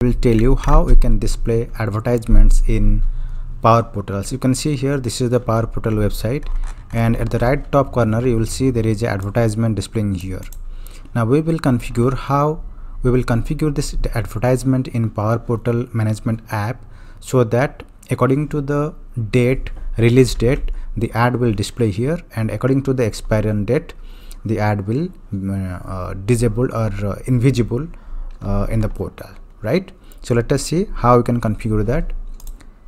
will tell you how we can display advertisements in Power Portals. You can see here, this is the Power Portal website, and at the right top corner you will see there is an advertisement displaying here. Now we will configure this advertisement in Power Portal Management app, so that according to the release date, the ad will display here, and according to the expiration date, the ad will disabled or invisible in the portal, right? So let us see how we can configure that.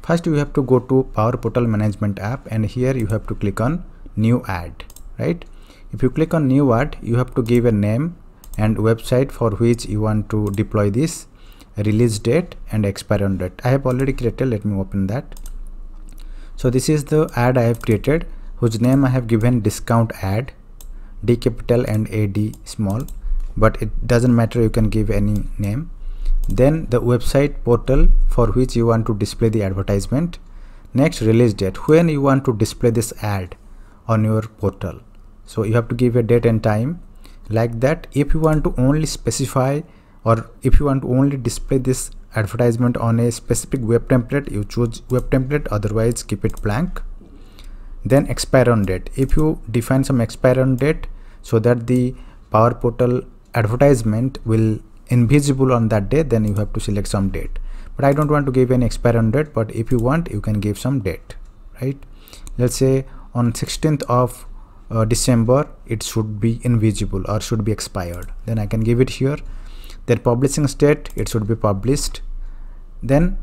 First you have to go to Power Portal Management app, and here you have to click on new ad, right? If you click on new ad, you have to give a name and website for which you want to deploy this, release date and expiration date. I have already created, let me open that. So this is the ad I have created, whose name I have given discount ad, D capital and AD small, but it doesn't matter, you can give any name. Then the website portal for which you want to display the advertisement. Next, release date, when you want to display this ad on your portal. So you have to give a date and time like that. If you want to only specify, or if you want to only display this advertisement on a specific web template, you choose web template, otherwise keep it blank. Then expiration date, if you define some expiration date so that the Power Portal advertisement will invisible on that day, then you have to select some date. But I don't want to give any expiration date, but if you want, you can give some date, right? Let's say on 16th of December it should be invisible or should be expired, then I can give it here. Then publishing state, it should be published. Then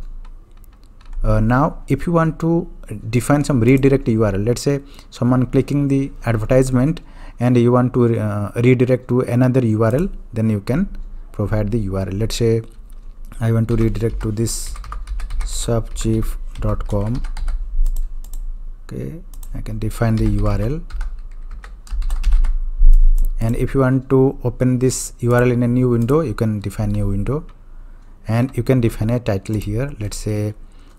now if you want to define some redirect URL, let's say someone clicking the advertisement and you want to redirect to another URL, then you can provide the URL. Let's say I want to redirect to this subchief.com. Okay, I can define the URL. And if you want to open this URL in a new window, you can define new window, and you can define a title here. Let's say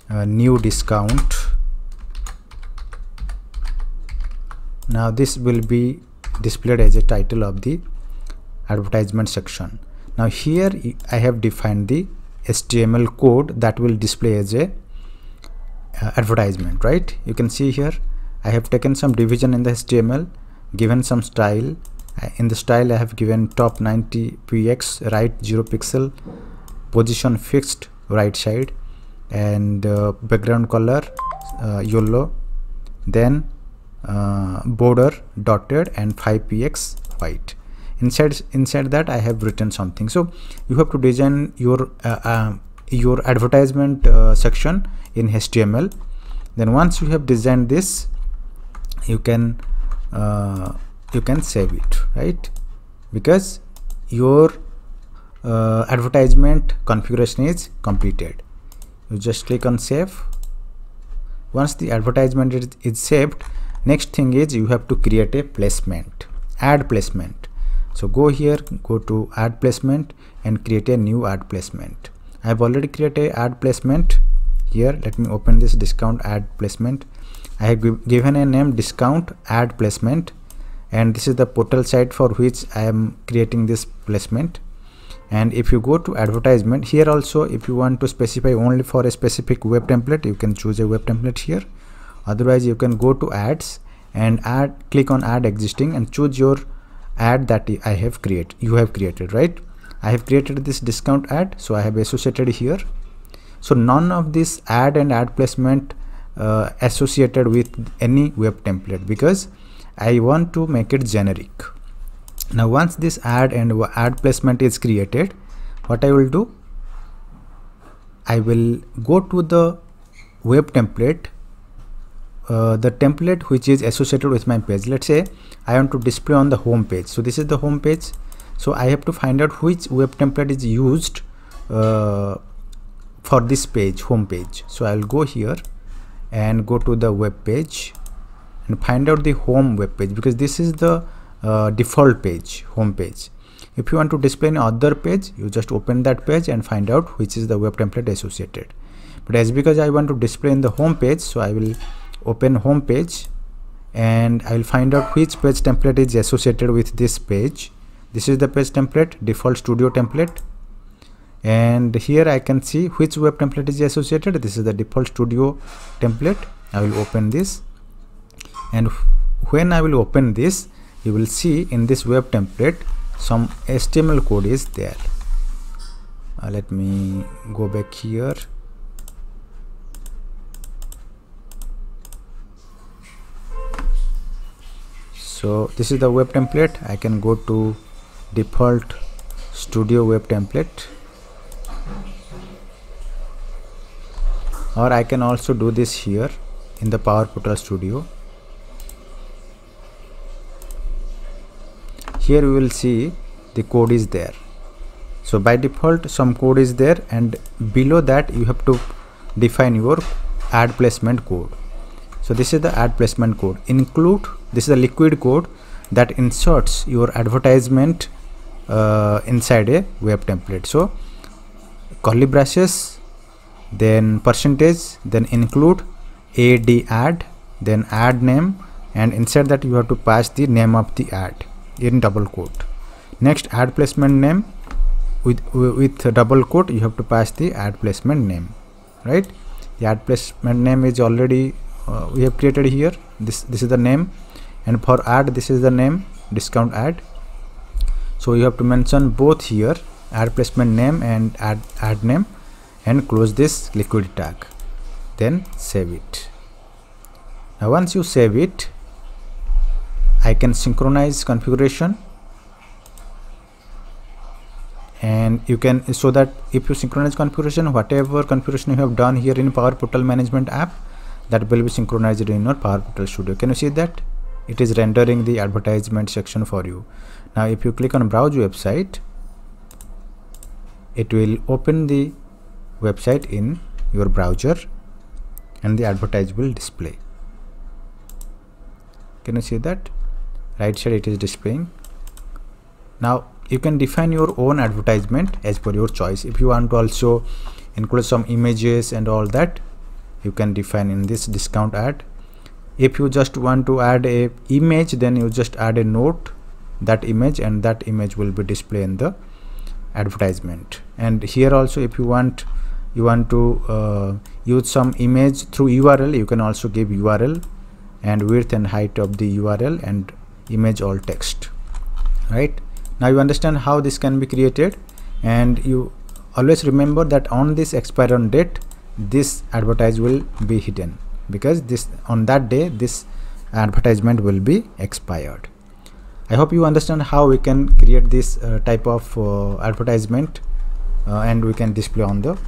new discount. Now this will be displayed as a title of the advertisement section. Now here I have defined the HTML code that will display as a advertisement, right? You can see here I have taken some division in the HTML, given some style. In the style I have given top 90 px, right 0 pixel, position fixed right side, and background color yellow, then border dotted and 5 px white. Inside that I have written something. So you have to design your advertisement section in HTML. Then once you have designed this, you can save it, right? Because your advertisement configuration is completed. You just click on save. Once the advertisement is saved, next thing is you have to create a placement, ad placement. So go here, go to ad placement and create a new ad placement. I have already created a ad placement here. Let me open this discount ad placement. I have given a name discount ad placement, and this is the portal site for which I am creating this placement. And if you go to advertisement, here also if you want to specify only for a specific web template, you can choose a web template here. Otherwise you can go to ads and click on add existing and choose your ad that you have created, right? I have created this discount ad, so I have associated here. So none of this ad and ad placement associated with any web template, because I want to make it generic. Now once this ad and ad placement is created, what I will do, I will go to the web template, the template which is associated with my page. Let's say I want to display on the home page. So this is the home page. So I have to find out which web template is used for this page, home page. So I will go here and go to the web page and find out the home web page, because this is the default page, home page. If you want to display an other page, you just open that page and find out which is the web template associated. But as because I want to display in the home page, so I will open home page and I will find out which page template is associated with this page. This is the page template, default studio template, and here I can see which web template is associated. This is the default studio template. I will open this, and when I will open this, you will see in this web template some HTML code is there. Let me go back here. So this is the web template. I can go to default studio web template, or I can also do this here in the Power Portal Studio. Here we will see the code is there. So by default some code is there, and below that you have to define your ad placement code. So this is the ad placement code. Include, this is a liquid code that inserts your advertisement inside a web template. So curly braces, then percentage, then include ad, then ad name, and inside that you have to pass the name of the ad in double quote. Next, ad placement name, with double quote you have to pass the ad placement name, right? The ad placement name is already we have created here. This is the name, and for ad this is the name, discount ad. So you have to mention both here, ad placement name and ad name, and close this liquid tag, then save it. Now once you save it, I can synchronize configuration, and you can, so that if you synchronize configuration, whatever configuration you have done here in Power Portal Management app, that will be synchronized in your Power Portal Studio. Can you see that? It is rendering the advertisement section for you. Now if you click on browse website, it will open the website in your browser, and the advertise will display. Can you see that? Right side it is displaying. Now you can define your own advertisement as per your choice. If you want to also include some images and all that, you can define in this discount ad. If you just want to add a image, then you just add a note, that image, and that image will be displayed in the advertisement. And here also, if you want to use some image through URL, you can also give URL and width and height of the URL, and image all text. Right, now you understand how this can be created, and you always remember that on this expire on date, this advertise will be hidden, because this on that day this advertisement will be expired. I hope you understand how we can create this type of advertisement and we can display on the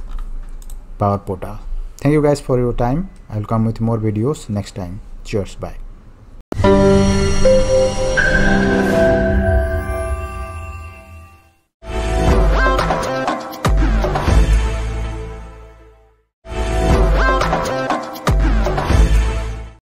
Power Portal. Thank you guys for your time. I will come with more videos next time. Cheers, bye.